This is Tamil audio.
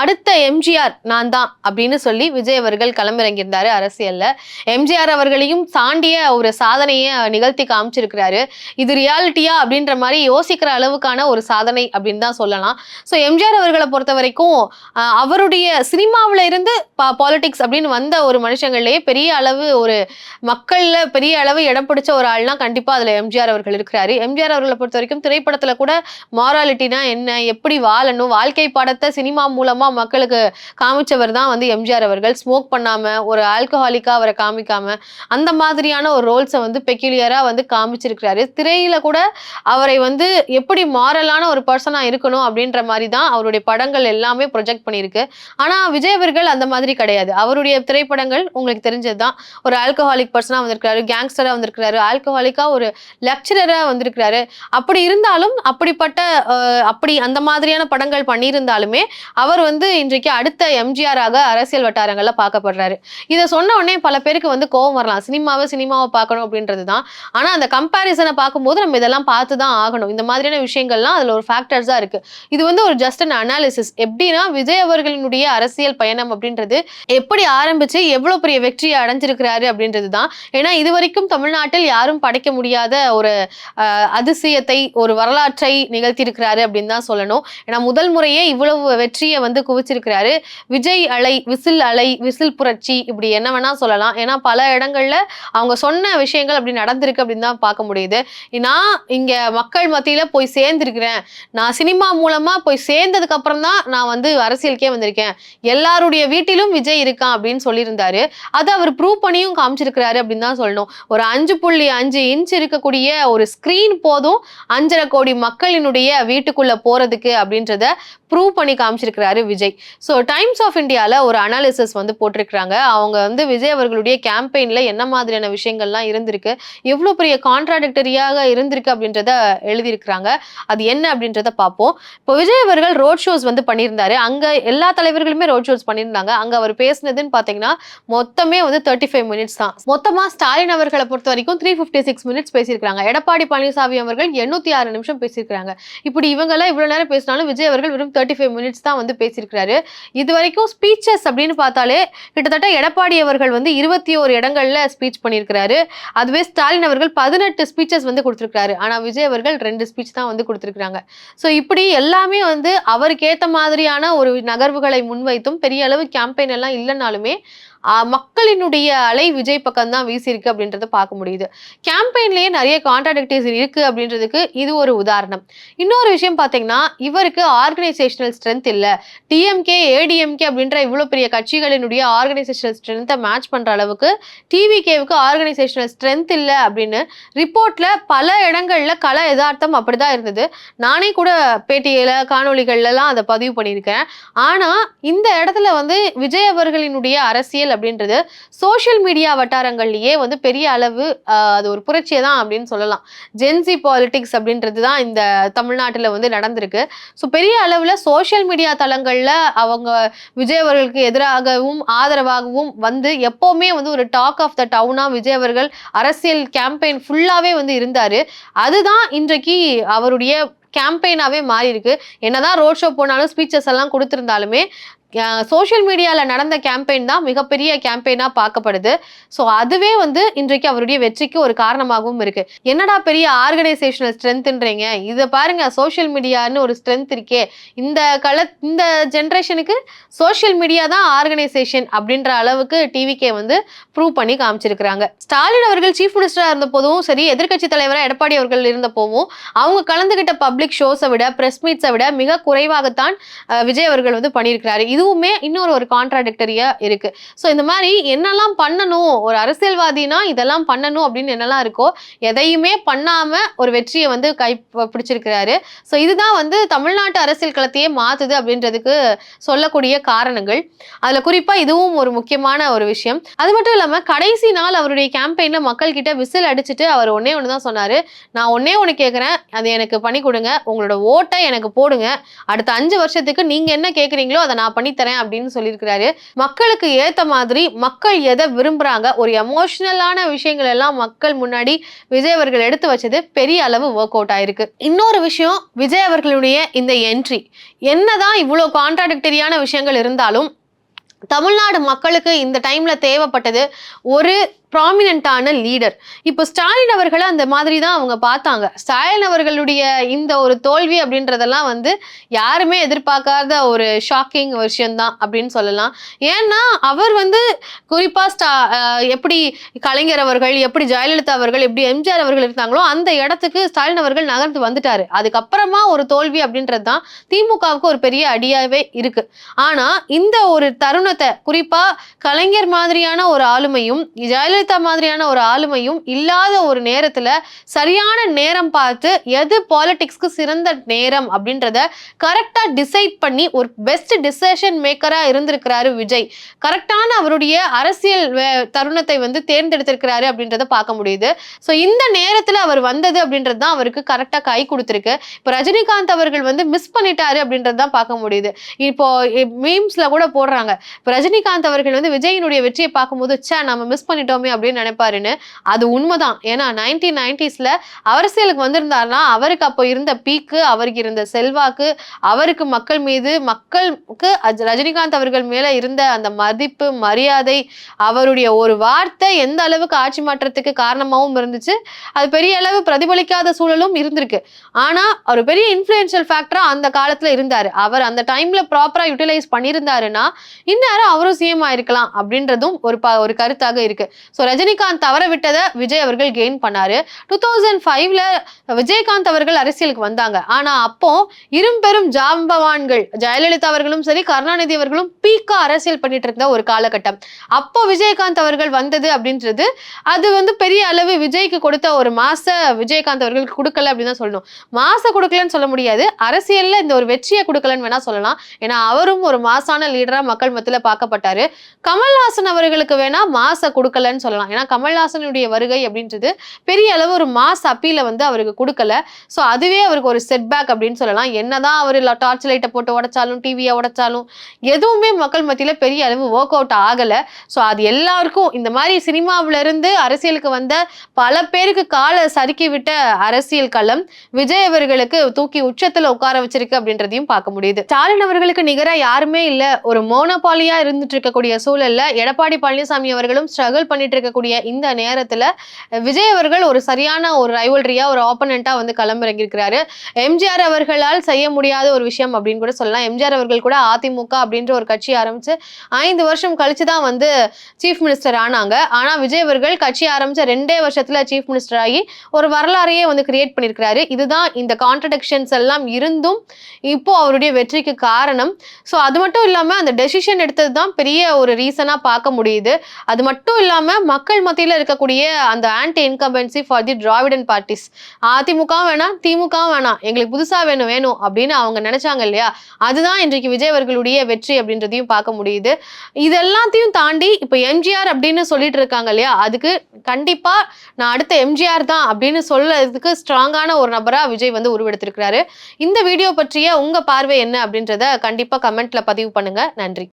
அடுத்த எம்ஜிஆர் நான் தான் அப்படின்னு சொல்லி விஜய் அவர்கள் களமிறங்கியிருந்தாரு அரசியல்ல. எம்ஜிஆர் அவர்களையும் தாண்டிய ஒரு சாதனையை நிகழ்த்தி காமிச்சிருக்கிறாரு. இது ரியாலிட்டியா அப்படின்ற மாதிரி யோசிக்கிற அளவுக்கான ஒரு சாதனை அப்படின்னு தான் சொல்லலாம். ஸோ எம்ஜிஆர் அவர்களை பொறுத்த வரைக்கும் அவருடைய சினிமாவில இருந்து பாலிடிக்ஸ் அப்படின்னு வந்த ஒரு மனுஷங்கள்லயே பெரிய அளவு ஒரு மக்கள்ல பெரிய அளவு இடம் பிடிச்ச ஒரு ஆள்னா கண்டிப்பா அதுல எம்ஜிஆர் அவர்கள் இருக்கிறாரு. எம்ஜிஆர் அவர்களை பொறுத்த வரைக்கும் திரைப்படத்துல கூட மாராலிட்டினா என்ன, எப்படி வாழணும், வாழ்க்கை பாடத்தை சினிமா மூலமா மக்களுக்கு காமிச்சவர் தான் வந்து எம்ஜிஆர் அவர்கள். ஸ்மோக் பண்ணாம ஒரு ஆல்கஹாலிக்கா அவரை காமிக்காம அந்த மாதிரியான ஒரு ரோல்ஸை வந்து பெக்யூலியரா வந்து காமிச்சிருக்கிறாரு. திரையில கூட அவரை வந்து எப்படி மாரலான ஒரு பர்சனா இருக்கணும் அப்படின்ற மாதிரி தான் அவருடைய படங்கள் எல்லாமே ப்ரொஜெக்ட் பண்ணியிருக்கு. ஆனா விஜய் அவர்கள் அந்த மாதிரி கிடையாது. அவருடைய திரைப்படங்கள் உங்களுக்கு தெரிஞ்சதுதான். ஒரு ஆல்கஹாலிக் பர்சனா வந்திருக்கிறாரு, கேங்ஸ்டரா வந்திருக்கிறாரு, ஆல்கஹாலிக்கா ஒரு லெக்சரரா வந்திருக்கிறாரு. அப்படி இருந்தாலும் அப்படிப்பட்ட அப்படி அந்த மாதிரியான படங்கள் பண்ணியிருந்தாலுமே அவர் வந்து இன்றைக்கு அடுத்த எம்ஜிஆராக அரசியல் வட்டாரங்கள்ல பார்க்கப்படுறாரு. இதை சொன்ன உடனே பல பேருக்கு வந்து கோபம் வரலாம். சினிமாவை பார்க்கணும் அப்படின்றது தான். ஆனா அந்த கம்பேரிசனை பார்க்கும்போது நம்ம இதெல்லாம் பார்த்து தான் ஆகணும். இந்த மாதிரியான விஷயங்கள்லாம் அதுல ஒரு ஃபேக்டர்ஸா இருக்கு. இது வந்து ஒரு ஜஸ்ட் அன் அனாலிசிஸ். எப்படின்னா விஜய் அவர்களினுடைய அரசியல் பயணம் அப்படின்றது எப்படி ஆரம்பிச்சு எவ்வளவு பெரிய வெற்றியை அடைஞ்சிருக்கிறாரு அப்படின்றது தான். ஏன்னா இது வரைக்கும் தமிழ்நாட்டில் யாரும் படைக்க முடியாத ஒரு அதிசயத்தை, ஒரு வரலாற்றை நிகழ்த்தி இருக்கிறாரு அப்படின்னு தான் சொல்லணும். ஏன்னா முதல் முறையே இவ்வளவு வெற்றியை வந்து குவிச்சிருக்கிறாரு. விஜய் அலை, விசில் புரட்சி, இப்படி என்ன வேணா சொல்லலாம். ஏன்னா பல இடங்கள்ல அவங்க சொன்ன விஷயங்கள் அப்படி நடந்திருக்கு அப்படின்னு தான் பார்க்க முடியுது. நான் இங்க மக்கள் மத்தியில போய் சேர்ந்திருக்கிறேன், நான் சினிமா மூலமா போய் சேர்ந்ததுக்கு அப்புறம் தான் நான் வந்து அரசியலுக்கே வந்திருக்கேன், எல்லாருடைய வீட்டிலும் விஜய் இருக்கான் அப்படின்னு சொல்லியிருந்தாரு. அதை அவர் ப்ரூவ் பண்ணியும் காமிச்சிருக்கிறாரு அப்படின்னு தான் சொல்லணும். ஒரு 5.5 இன்ச் இருக்கக்கூடிய ஒரு ஸ்கிரீன் போதும் 5.5 கோடி மக்களினுடைய வீட்டுக்குள்ள போறதுக்கு அப்படின்றத ப்ரூவ் பண்ணி காமிச்சிருக்கிறாரு விஜய். ஸோ டைம்ஸ் ஆஃப் இந்தியாவில் ஒரு அனாலிசிஸ் வந்து போட்டிருக்கிறாங்க. அவங்க வந்து விஜய் அவர்களுடைய கேம்பெயின்ல என்ன மாதிரியான விஷயங்கள்லாம் இருந்திருக்கு, எவ்வளோ பெரிய கான்ட்ராடிக்டரியாக இருந்திருக்கு அப்படின்றத எழுதியிருக்கிறாங்க. அது என்ன அப்படின்றத பார்ப்போம். இப்போ விஜய் அவர்கள் ரோட் ஷோஸ் வந்து பண்ணியிருந்தாரு. அங்க எல்லா தலைவர்களுமே ரோட் ஷோஸ் பண்ணியிருந்தாங்க. அங்க அவர் பேசினதுன்னு பார்த்தீங்கன்னா மொத்தமே வந்து 35 மினிட்ஸ் தான். மொத்தமா ஸ்டாலின் அவர்களை பொறுத்த வரைக்கும் 356 மினிட்ஸ் பேசியிருக்காங்க. எடப்பாடி பழனிசாமி அவர்கள் 806 நிமிஷம் பேசியிருக்காங்க. இப்படி இவங்கெல்லாம் இவ்வளவு நேரம் பேசினாலும் விஜய் அவர்கள் வெறும் 35 மினிட்ஸ் தான் வந்து பேசியிருக்கிறாரு. இது வரைக்கும் ஸ்பீச்சஸ் அப்படின்னு பார்த்தாலே கிட்டத்தட்ட எடப்பாடி அவர்கள் வந்து 21 இடங்கள்ல ஸ்பீச் பண்ணியிருக்கிறாரு. அதுவே ஸ்டாலின் அவர்கள் 18 ஸ்பீச்சஸ் வந்து கொடுத்திருக்காரு. ஆனா விஜய் அவர்கள் 2 ஸ்பீச் தான் வந்து கொடுத்திருக்காங்க. ஸோ இப்படி எல்லாமே வந்து அவருக்கு ஏத்த மாதிரியான ஒரு நகர்வுகளை முன்வைத்தும் பெரிய அளவு கேம்பெயின் எல்லாம் இல்லைனாலுமே மக்களினுடைய அலை விஜய் பக்கம் தான் வீசிருக்கு அப்படின்றத பார்க்க முடியுது. கேம்பெயின்லயே நிறைய கான்ட்ராடிக்டிவ்ஸ் இருக்கு அப்படின்றதுக்கு இது ஒரு உதாரணம். இன்னொரு விஷயம் பார்த்தீங்கன்னா இவருக்கு ஆர்கனைசேஷனல் ஸ்ட்ரென்த் இல்ல. டிஎம்கே, ஏடிஎம்கே அப்படின்ற இவ்வளவு பெரிய கட்சிகளினுடைய ஆர்கனைசேஷனல் ஸ்ட்ரென்த்தை மேட்ச் பண்ற அளவுக்கு டிவிகேவுக்கு ஆர்கனைசேஷனல் ஸ்ட்ரென்த் இல்ல அப்படின்னு ரிப்போர்ட்ல பல இடங்கள்ல கள யதார்த்தம் அப்படிதான் இருந்தது. நானே கூட பேட்டியில, காணொலிகள்ல எல்லாம் அதை பதிவு பண்ணியிருக்கேன். ஆனா இந்த இடத்துல வந்து விஜய் அவர்களினுடைய அரசியல் அப்படின்றது சோசியல் மீடியா வட்டாரங்கள்லயே வந்து பெரிய அளவு அது ஒரு புரட்சியை தான் அப்படின்னு சொல்லலாம். ஜென்சி பாலிடிக்ஸ் அப்படின்றது தான் இந்த தமிழ்நாட்டுல வந்து நடந்திருக்கு. ஸோ பெரிய அளவுல சோசியல் மீடியா தளங்கள்ல அவங்க விஜய் அவர்களுக்கு எதிராகவும் ஆதரவாகவும் வந்து எப்பவுமே வந்து ஒரு டாக் ஆஃப் த டவுனா விஜய் அவர்கள் அரசியல் கேம்பெயின் ஃபுல்லாவே வந்து இருந்தாரு. அதுதான் இன்றைக்கு அவருடைய கேம்பெயினாவே மாறி இருக்கு. என்னதான் ரோட் ஷோ போனாலும் ஸ்பீச்சஸ் எல்லாம் கொடுத்திருந்தாலுமே சோசியல் மீடியால நடந்த கேம்பெயின் தான் மிகப்பெரிய கேம்பெயினா பார்க்கப்படுது. ஸோ அதுவே வந்து இன்றைக்கு அவருடைய வெற்றிக்கு ஒரு காரணமாகவும் இருக்கு. என்னடா பெரிய ஆர்கனைசேஷனல் ஸ்ட்ரென்த்ன்றீங்க, இதை பாருங்க சோசியல் மீடியான்னு ஒரு ஸ்ட்ரென்த் இருக்கே, இந்த ஜென்ரேஷனுக்கு சோசியல் மீடியா தான் ஆர்கனைசேஷன் அப்படின்ற அளவுக்கு டிவிகே வந்து ப்ரூவ் பண்ணி காமிச்சிருக்கிறாங்க. ஸ்டாலின் அவர்கள் சீஃப் மினிஸ்டரா இருந்த போதும் சரி, எதிர்கட்சி தலைவராக எடப்பாடி அவர்கள் இருந்த போதும் அவங்க கலந்துகிட்ட பப்ளிக் ஷோஸை விட, பிரஸ் மீட்ஸை விட மிக குறைவாகத்தான் விஜய் அவர்கள் வந்து பண்ணியிருக்கிறாரு. இதுவுமே இன்னொரு கான்ட்ராடிக்டரியா இருக்கு. ஸோ இந்த மாதிரி என்னெல்லாம் பண்ணணும், ஒரு அரசியல்வாதினா இதெல்லாம் பண்ணணும் அப்படின்னு என்னெல்லாம் இருக்கோ எதையுமே பண்ணாம ஒரு வெற்றியை வந்து பிடிச்சிருக்கிறாரு. ஸோ இதுதான் வந்து தமிழ்நாட்டு அரசியல் களத்தையே மாத்துது அப்படின்றதுக்கு சொல்லக்கூடிய காரணங்கள். அதுல குறிப்பா இதுவும் ஒரு முக்கியமான ஒரு விஷயம். அது மட்டும் இல்லாம கடைசி நாள் அவருடைய கேம்பெயின்ல மக்கள் கிட்ட விசில் அடிச்சுட்டு அவர் ஒன்னே ஒண்ணுதான் சொன்னாரு, நான் ஒன்னே ஒண்ணு கேட்கிறேன், அதை எனக்கு பண்ணி கொடுங்க, உங்களோட ஓட்டை எனக்கு போடுங்க, அடுத்த 5 வருஷத்துக்கு நீங்க என்ன கேட்குறீங்களோ அதை நான் பண்ணி பண்ணித்தரேன் அப்படின்னு சொல்லியிருக்கிறாரு. மக்களுக்கு ஏத்த மாதிரி மக்கள் எதை விரும்புறாங்க, ஒரு எமோஷனலான விஷயங்கள் எல்லாம் மக்கள் முன்னாடி விஜய் அவர்கள் எடுத்து வச்சது பெரிய அளவு ஒர்க் அவுட் ஆயிருக்கு. இன்னொரு விஷயம், விஜய் அவர்களுடைய இந்த என்ட்ரி என்னதான் இவ்வளவு கான்ட்ராடிக்டரியான விஷயங்கள் இருந்தாலும் தமிழ்நாடு மக்களுக்கு இந்த டைம்ல தேவைப்பட்டது ஒரு ப்ராமினென்ட்டான லீடர். இப்போ ஸ்டாலின் அவர்களை அந்த மாதிரி தான் அவங்க பார்த்தாங்க. ஸ்டாலின் அவர்களுடைய இந்த ஒரு தோல்வி அப்படின்றதெல்லாம் வந்து யாருமே எதிர்பார்க்காத ஒரு ஷாக்கிங் விஷயம் தான் அப்படின்னு சொல்லலாம். ஏன்னா அவர் வந்து குறிப்பா எப்படி கலைஞர் அவர்கள், எப்படி ஜெயலலிதா அவர்கள், எப்படி எம்ஜிஆர் அவர்கள் இருந்தாங்களோ அந்த இடத்துக்கு ஸ்டாலின் அவர்கள் நகர்ந்து வந்துட்டாரு. அதுக்கப்புறமா ஒரு தோல்வி அப்படின்றது தான் திமுகவுக்கு ஒரு பெரிய அடியாவே இருக்கு. ஆனா இந்த ஒரு தருணத்தை குறிப்பா கலைஞர் மாதிரியான ஒரு ஆளுமையும் ஜெயலலிதா மாதிரியான ஒரு ஆளுமையும் இல்லாத ஒரு நேரத்துல சரியான நேரம் பார்த்து எது பாலிடிக்ஸ்க்கு சிறந்த நேரம் அப்படின்றத கரெக்டா டிசைட் பண்ணி ஒரு பெஸ்ட் டிசிஷன் மேக்கரா இருந்திருக்கிறாரு விஜய். கரெக்டான அவருடைய அரசியல் தருணத்தை வந்து தேர்ந்தெடுத்திருக்கிறாரு அப்படின்றத பார்க்க முடியுது. ஸோ இந்த நேரத்துல அவர் வந்தது அப்படின்றது தான் அவருக்கு கரெக்டா கை கொடுத்திருக்கு. இப்போ ரஜினிகாந்த் அவர்கள் வந்து மிஸ் பண்ணிட்டாரு அப்படின்றது தான் பார்க்க முடியுது. இப்போ மீம்ஸ்ல கூட போடுறாங்க, இப்போ ரஜினிகாந்த் அவர்கள் வந்து விஜயினுடைய வெற்றியை பார்க்கும்போது நம்ம மிஸ் பண்ணிட்டோமே அப்படின்னு நினைப்பாருன்னு. அது உண்மைதான். ஏன்னா 1990ஸ்ல அரசியலுக்கு வந்திருந்தாருன்னா அவருக்கு அப்போ இருந்த பீக்கு, அவருக்கு இருந்த செல்வாக்கு, அவருக்கு மக்கள் மீது மக்களுக்கு ரஜினிகாந்த் அவர்கள் மேல இருந்த அந்த மதிப்பு மரியாதை, அவருடைய ஒரு வார்த்தை எந்த அளவுக்கு ஆட்சி மாற்றத்துக்கு காரணமாகவும் இருந்துச்சு. அது பெரிய அளவு பிரதிபலிக்காத சூழலும் இருந்திருக்கு. ஆனா ஒரு பெரிய இன்ஃப்ளூயன்ஷியல் ஃபேக்டரா அந்த காலத்துல இருந்தாரு. அவர் அந்த டைம்ல ப்ராப்பரா யூட்டிலைஸ் பண்ணியிருந்தாருன்னா இந்நேரம் அவரும் சிஎம் ஆயிருக்கலாம் அப்படின்றதும் ஒரு கருத்தாக இருக்கு. ஸோ ரஜினிகாந்த் தவற விட்டதை விஜய் அவர்கள் கெயின் பண்ணாரு. 2005ல விஜயகாந்த் அவர்கள் அரசியலுக்கு வந்தாங்க. ஆனா அப்போ இரும்பெரும் ஜாம்பவான்கள் ஜெயலலிதா அவர்களும் சரி, கருணாநிதி அவர்களும் பீக்கா அரசியல் பண்ணிட்டு இருந்த ஒரு காலகட்டம். அப்போ விஜயகாந்த் அவர்கள் வந்தது அப்படின்றது அது வந்து பெரிய அளவு விஜய்க்கு கொடுத்த ஒரு மாச விஜயகாந்த் அவர்களுக்கு கொடுக்கல அப்படின்னு தான் சொல்லணும். மாச கொடுக்கலன்னு சொல்ல முடியாது, அரசியல்ல இந்த ஒரு வெற்றியை கொடுக்கலன்னு வேணா சொல்லலாம். ஏன்னா அவரும் ஒரு மாசான லீடரா மக்கள் மத்தியில பார்க்கப்பட்டாரு. கமல்ஹாசன் அவர்களுக்கு வேணா மாச கொடுக்கலன்னு சொல்லலாம். ஏன்னா கமல்ஹாசனுடைய வருகை அப்படின்றது பெரிய அளவு ஒரு மாஸ் அப்பீல வந்து அவருக்கு கொடுக்கல. ஸோ அதுவே அவருக்கு ஒரு செட்பேக் அப்படின்னு சொல்லலாம். என்னதான் அவர் டார்ச் லைட்டை போட்டு உடைச்சாலும், டிவியை உடைச்சாலும் எதுவுமே மக்கள் மத்தியில பெரிய அளவு ஒர்க் அவுட் ஆகல. ஸோ அது எல்லாருக்கும் இந்த மாதிரி சினிமாவில இருந்து அரசியலுக்கு வந்த பல பேருக்கு காலை சறுக்கி விட்ட அரசியல் களம் விஜய் அவர்களுக்கு தூக்கி உச்சத்துல உட்கார வச்சிருக்கு அப்படின்றதையும் பார்க்க முடியுது. ஸ்டாலின் அவர்களுக்கு நிகரா யாருமே இல்ல, ஒரு மோனோபாலியா இருந்துட்டு இருக்கக்கூடிய சூழல்ல எடப்பாடி பழனிசாமி அவர்களும் ஸ்ட்ரகிள் பண்ணிட்டு இருக்கக்கூடிய இந்த நேரத்துல விஜய் அவர்கள் ஒரு சரியான ஒரு ரைவல்ரியா, ஒரு ஆப்பனண்டா வந்து களமிறங்கியிருக்கிறாரு. எம்ஜிஆர் அவர்களால் செய்ய முடியாத ஒரு விஷயம் அப்படின்னு கூட சொல்லலாம். எம்ஜிஆர் அவர்கள் கூட அதிமுக அப்படின்ற ஒரு கட்சி ஆரம்பிச்சு 5 வருஷம் கழிச்சுதான் வந்து சீஃப் மினிஸ்டர் ஆனாங்க. ஆனா விஜய் அவர்கள் கட்சி ஆரம்பிச்ச 2 வருஷத்துல சீஃப் மினிஸ்டர் ஆகி ஒரு வரலாறையே வந்து கிரியேட் பண்ணியிருக்கிறாரு. இதுதான் இந்த கான்ட்ரடிக்ஷன்ஸ் எல்லாம் இருந்தும் இப்போ அவருடைய வெற்றிக்கு காரணம். ஸோ அது மட்டும் இல்லாம அந்த டெசிஷன் எடுத்தது தான் பெரிய ஒரு ரீசனா பார்க்க முடியுது. அது மட்டும் இல்லாம மக்கள் மத்தியில இருக்கக்கூடிய அந்த anti incumbency for the Dravidan parties, AIADMK வேணாம், திமுக வேணாம், எங்களுக்கு புதுசா வேணும் அப்படின்னு அவங்க நினைச்சாங்க இல்லையா, அதுதான் இன்றைக்கு விஜய் அவர்களுடைய வெற்றி அப்படின்றதையும் பார்க்க முடியுது. இது எல்லாத்தையும் தாண்டி இப்ப எம்ஜிஆர் அப்படின்னு சொல்லிட்டு இருக்காங்க இல்லையா, அதுக்கு கண்டிப்பா நான் அடுத்த எம்ஜிஆர் தான் அப்படின்னு சொல்றதுக்கு ஸ்ட்ராங்கான ஒரு நபரா விஜய் வந்து உருவெடுத்திருக்கிறாரு. இந்த வீடியோ பற்றிய உங்க பார்வை என்ன அப்படின்றத கண்டிப்பா கமெண்ட்ல பதிவு பண்ணுங்க. நன்றி.